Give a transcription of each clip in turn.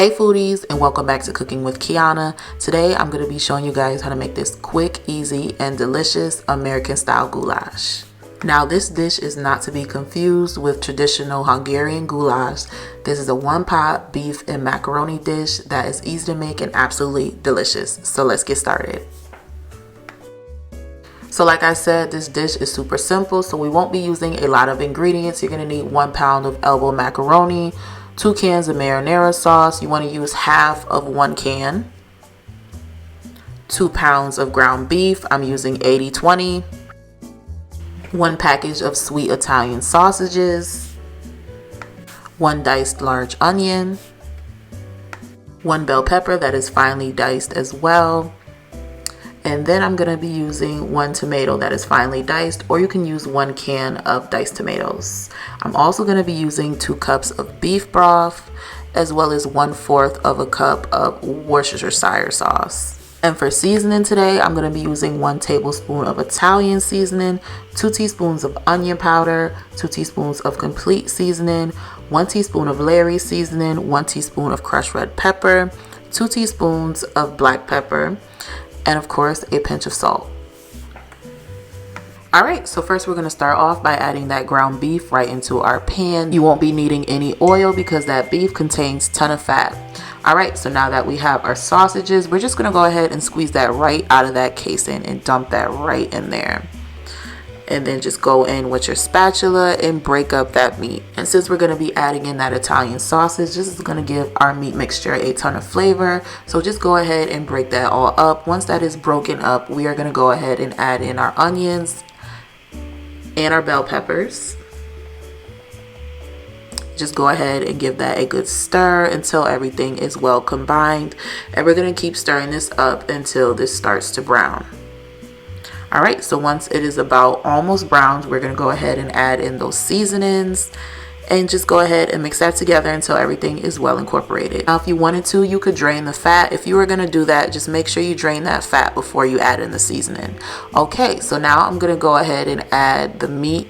Hey foodies, and welcome back to Cooking with Kiana. Today I'm going to be showing you guys how to make this quick, easy, and delicious American style goulash. Now this dish is not to be confused with traditional Hungarian goulash. This is a one-pot beef and macaroni dish that is easy to make and absolutely delicious. So let's get started. So like I said, this dish is super simple, so we won't be using a lot of ingredients. You're going to need 1 pound of elbow macaroni, 2 cans of marinara sauce. You want to use half of 1 can. 2 pounds of ground beef. I'm using 80/20. 1 package of sweet Italian sausages. 1 diced large onion. 1 bell pepper that is finely diced as well. And then I'm going to be using 1 tomato that is finely diced, or you can use 1 can of diced tomatoes. I'm also going to be using 2 cups of beef broth, as well as 1/4 of a cup of Worcestershire sauce. And for seasoning today, I'm going to be using 1 tablespoon of Italian seasoning, 2 teaspoons of onion powder, 2 teaspoons of complete seasoning, 1 teaspoon of Lawrys seasoning, 1 teaspoon of crushed red pepper, 2 teaspoons of black pepper, and of course a pinch of salt. Alright, so first we're going to start off by adding that ground beef right into our pan. You won't be needing any oil because that beef contains a ton of fat. Alright, so now that we have our sausages, we're just going to go ahead and squeeze that right out of that casing and dump that right in there. And then just go in with your spatula and break up that meat. And since we're going to be adding in that Italian sausage, this is going to give our meat mixture a ton of flavor. So just go ahead and break that all up. Once that is broken up, we are going to go ahead and add in our onions and our bell peppers. Just go ahead and give that a good stir until everything is well combined. And we're going to keep stirring this up until this starts to brown. Alright, so once it is about almost browned, we're going to go ahead and add in those seasonings and just go ahead and mix that together until everything is well incorporated. Now if you wanted to, you could drain the fat. If you were going to do that, just make sure you drain that fat before you add in the seasoning. Okay, so now I'm going to go ahead and add the meat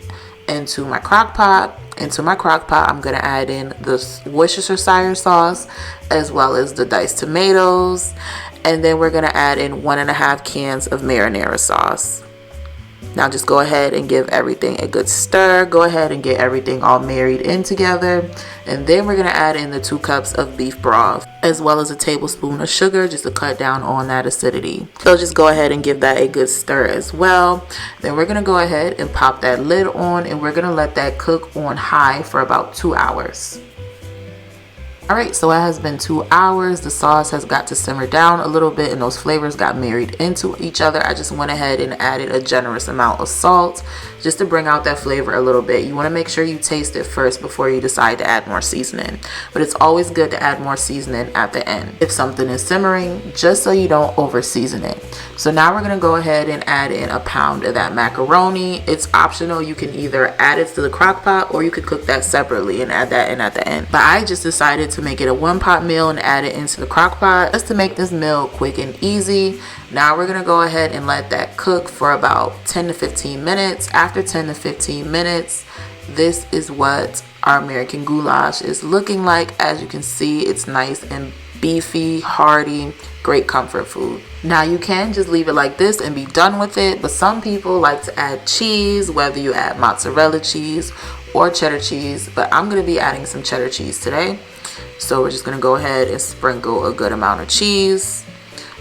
into my crock pot. Into my crock pot, I'm going to add in the Worcestershire sauce as well as the diced tomatoes. And then we're going to add in 1.5 cans of marinara sauce. Now just go ahead and give everything a good stir. Go ahead and get everything all married in together. And then we're going to add in the 2 cups of beef broth, as well as a tablespoon of sugar just to cut down on that acidity. So just go ahead and give that a good stir as well. Then we're going to go ahead and pop that lid on, and we're going to let that cook on high for about 2 hours. Alright, so it has been 2 hours. The sauce has got to simmer down a little bit and those flavors got married into each other. I just went ahead and added a generous amount of salt just to bring out that flavor a little bit. You want to make sure you taste it first before you decide to add more seasoning. But it's always good to add more seasoning at the end if something is simmering, just so you don't over season it. So now we're going to go ahead and add in 1 pound of that macaroni. It's optional. You can either add it to the crock pot or you could cook that separately and add that in at the end. But I just decided to make it a 1-pot meal and add it into the crock pot just to make this meal quick and easy. Now we're going to go ahead and let that cook for about 10 to 15 minutes. After 10 to 15 minutes, this is what our American goulash is looking like. As you can see, it's nice and beefy, hearty, great comfort food. Now you can just leave it like this and be done with it, but some people like to add cheese, whether you add mozzarella cheese or cheddar cheese, but I'm going to be adding some cheddar cheese today. So we're just going to go ahead and sprinkle a good amount of cheese.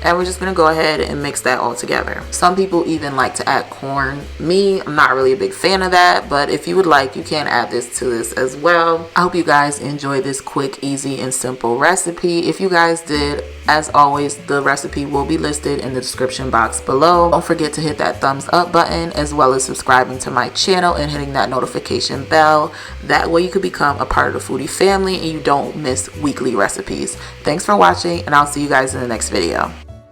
And we're just going to go ahead and mix that all together. Some people even like to add corn. Me, I'm not really a big fan of that, but if you would like, you can add this to this as well. I hope you guys enjoyed this quick, easy, and simple recipe. If you guys did, as always, the recipe will be listed in the description box below. Don't forget to hit that thumbs up button, as well as subscribing to my channel and hitting that notification bell. That way you could become a part of the foodie family and you don't miss weekly recipes. Thanks for watching, and I'll see you guys in the next video.